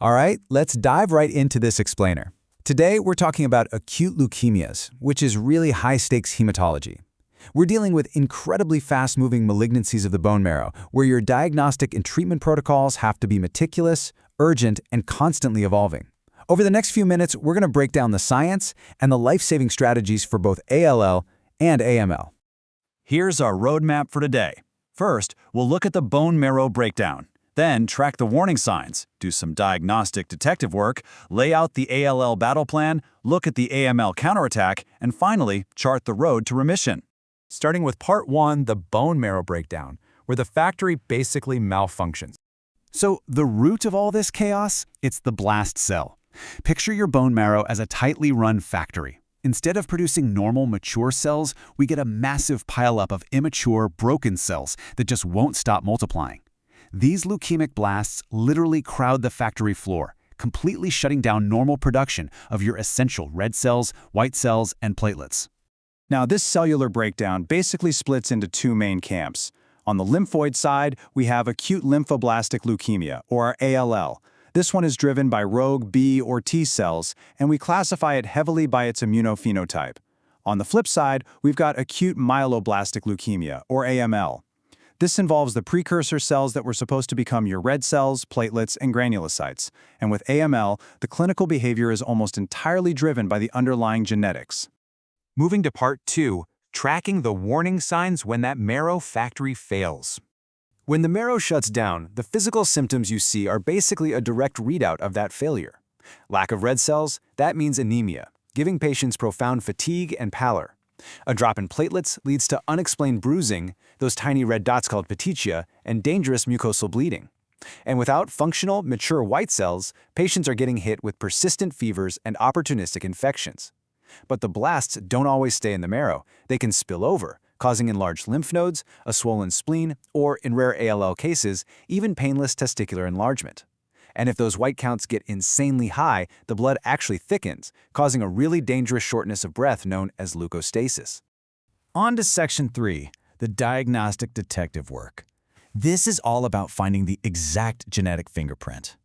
All right, let's dive right into this explainer. Today, we're talking about acute leukemias, which is really high-stakes hematology. We're dealing with incredibly fast-moving malignancies of the bone marrow, where your diagnostic and treatment protocols have to be meticulous, urgent, and constantly evolving. Over the next few minutes, we're going to break down the science and the life-saving strategies for both ALL and AML. Here's our roadmap for today. First, we'll look at the bone marrow breakdown. Then track the warning signs, do some diagnostic detective work, lay out the ALL battle plan, look at the AML counterattack, and finally, chart the road to remission. Starting with part 1, the bone marrow breakdown, where the factory basically malfunctions. So the root of all this chaos, it's the blast cell. Picture your bone marrow as a tightly run factory. Instead of producing normal, mature cells, we get a massive pileup of immature, broken cells that just won't stop multiplying. These leukemic blasts literally crowd the factory floor, completely shutting down normal production of your essential red cells, white cells, and platelets. Now, this cellular breakdown basically splits into two main camps. On the lymphoid side, we have acute lymphoblastic leukemia, or ALL. This one is driven by rogue B or T cells, and we classify it heavily by its immunophenotype. On the flip side, we've got acute myeloblastic leukemia, or AML. This involves the precursor cells that were supposed to become your red cells, platelets, and granulocytes. And with AML, the clinical behavior is almost entirely driven by the underlying genetics. Moving to part 2, tracking the warning signs when that marrow factory fails. When the marrow shuts down, the physical symptoms you see are basically a direct readout of that failure. Lack of red cells, that means anemia, giving patients profound fatigue and pallor. A drop in platelets leads to unexplained bruising, those tiny red dots called petechia, and dangerous mucosal bleeding. And without functional, mature white cells, patients are getting hit with persistent fevers and opportunistic infections. But the blasts don't always stay in the marrow. They can spill over, causing enlarged lymph nodes, a swollen spleen, or, in rare ALL cases, even painless testicular enlargement. And if those white counts get insanely high, the blood actually thickens, causing a really dangerous shortness of breath known as leukostasis. On to section 3, the diagnostic detective work. This is all about finding the exact genetic fingerprint.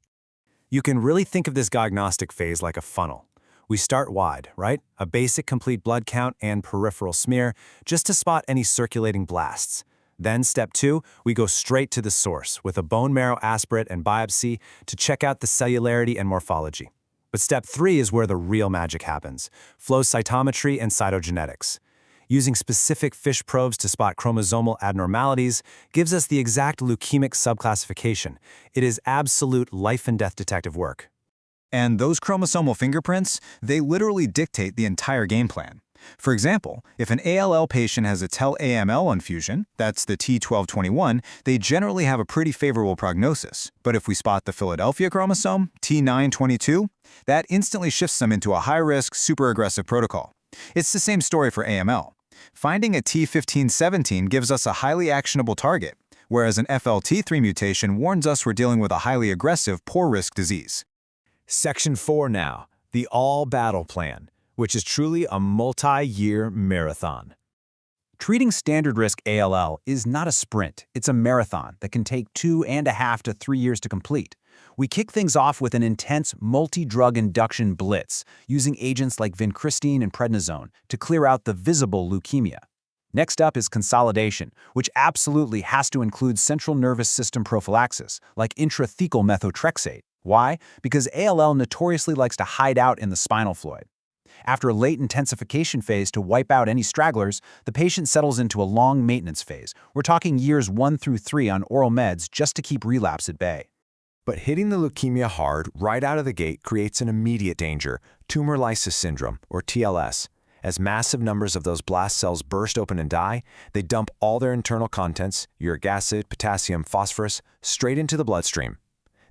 You can really think of this diagnostic phase like a funnel. We start wide, right? A basic complete blood count and peripheral smear just to spot any circulating blasts. Then step 2, we go straight to the source with a bone marrow aspirate and biopsy to check out the cellularity and morphology. But step 3 is where the real magic happens: flow cytometry and cytogenetics. Using specific FISH probes to spot chromosomal abnormalities gives us the exact leukemic subclassification. It is absolute life and death detective work. And those chromosomal fingerprints, they literally dictate the entire game plan. For example, if an ALL patient has a TEL-AML fusion, that's the T1221, they generally have a pretty favorable prognosis. But if we spot the Philadelphia chromosome, T922, that instantly shifts them into a high-risk, super-aggressive protocol. It's the same story for AML. Finding a T1517 gives us a highly actionable target, whereas an FLT3 mutation warns us we're dealing with a highly aggressive, poor-risk disease. Section 4 now, the all battle plan, which is truly a multi-year marathon. Treating standard risk ALL is not a sprint, it's a marathon that can take 2.5 to 3 years to complete. We kick things off with an intense multi-drug induction blitz using agents like vincristine and prednisone to clear out the visible leukemia. Next up is consolidation, which absolutely has to include central nervous system prophylaxis, like intrathecal methotrexate. Why? Because ALL notoriously likes to hide out in the spinal fluid. After a late intensification phase to wipe out any stragglers, the patient settles into a long maintenance phase. We're talking years 1 through 3 on oral meds just to keep relapse at bay. But hitting the leukemia hard right out of the gate creates an immediate danger: tumor lysis syndrome, or TLS. As massive numbers of those blast cells burst open and die, they dump all their internal contents, uric acid, potassium, phosphorus, straight into the bloodstream.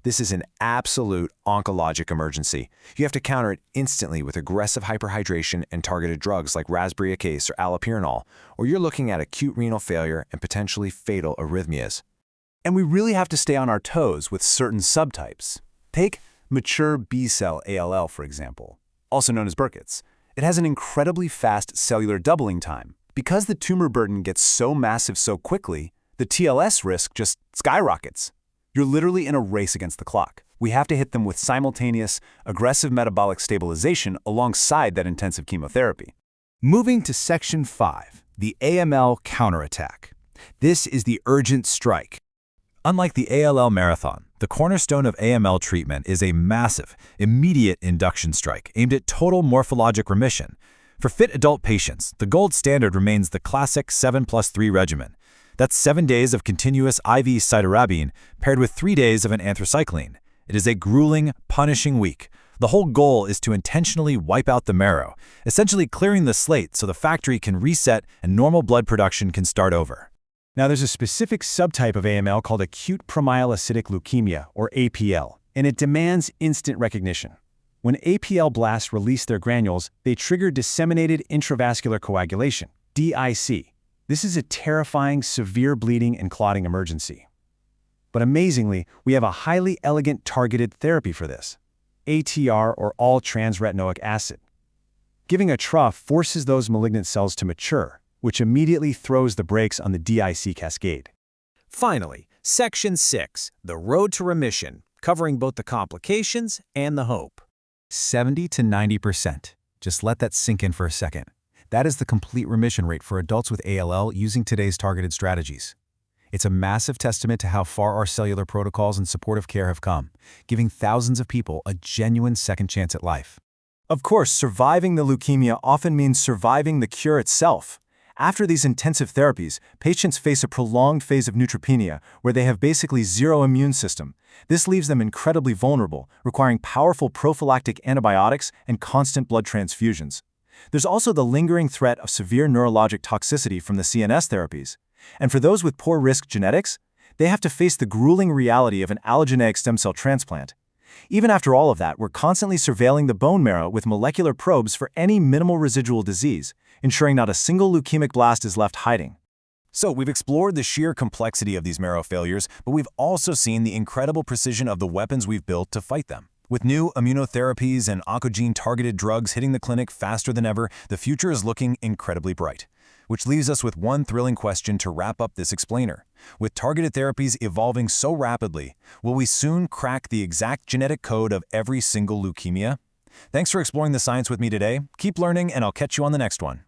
This is an absolute oncologic emergency. You have to counter it instantly with aggressive hyperhydration and targeted drugs like rasbriacase or allopurinol, or you're looking at acute renal failure and potentially fatal arrhythmias. And we really have to stay on our toes with certain subtypes. Take mature B-cell ALL, for example, also known as Burkitt's. It has an incredibly fast cellular doubling time. Because the tumor burden gets so massive so quickly, the TLS risk just skyrockets. You're literally in a race against the clock. We have to hit them with simultaneous, aggressive metabolic stabilization alongside that intensive chemotherapy. Moving to Section 5, the AML counterattack. This is the urgent strike. Unlike the ALL marathon, the cornerstone of AML treatment is a massive, immediate induction strike aimed at total morphologic remission. For fit adult patients, the gold standard remains the classic 7+3 regimen. That's 7 days of continuous IV cytarabine paired with 3 days of an anthracycline. It is a grueling, punishing week. The whole goal is to intentionally wipe out the marrow, essentially clearing the slate so the factory can reset and normal blood production can start over. Now, there's a specific subtype of AML called acute promyelocytic leukemia, or APL, and it demands instant recognition. When APL blasts release their granules, they trigger disseminated intravascular coagulation, DIC. This is a terrifying, severe bleeding and clotting emergency. But amazingly, we have a highly elegant targeted therapy for this, ATR, or all-trans-retinoic acid. Giving a trough forces those malignant cells to mature, which immediately throws the brakes on the DIC cascade. Finally, Section 6, the road to remission, covering both the complications and the hope. 70 to 90%. Just let that sink in for a second. That is the complete remission rate for adults with ALL using today's targeted strategies. It's a massive testament to how far our cellular protocols and supportive care have come, giving thousands of people a genuine second chance at life. Of course, surviving the leukemia often means surviving the cure itself. After these intensive therapies, patients face a prolonged phase of neutropenia where they have basically zero immune system. This leaves them incredibly vulnerable, requiring powerful prophylactic antibiotics and constant blood transfusions. There's also the lingering threat of severe neurologic toxicity from the CNS therapies. And for those with poor risk genetics, they have to face the grueling reality of an allogeneic stem cell transplant. Even after all of that, we're constantly surveilling the bone marrow with molecular probes for any minimal residual disease, ensuring not a single leukemic blast is left hiding. So we've explored the sheer complexity of these marrow failures, but we've also seen the incredible precision of the weapons we've built to fight them. With new immunotherapies and oncogene-targeted drugs hitting the clinic faster than ever, the future is looking incredibly bright. Which leaves us with one thrilling question to wrap up this explainer. With targeted therapies evolving so rapidly, will we soon crack the exact genetic code of every single leukemia? Thanks for exploring the science with me today. Keep learning, and I'll catch you on the next one.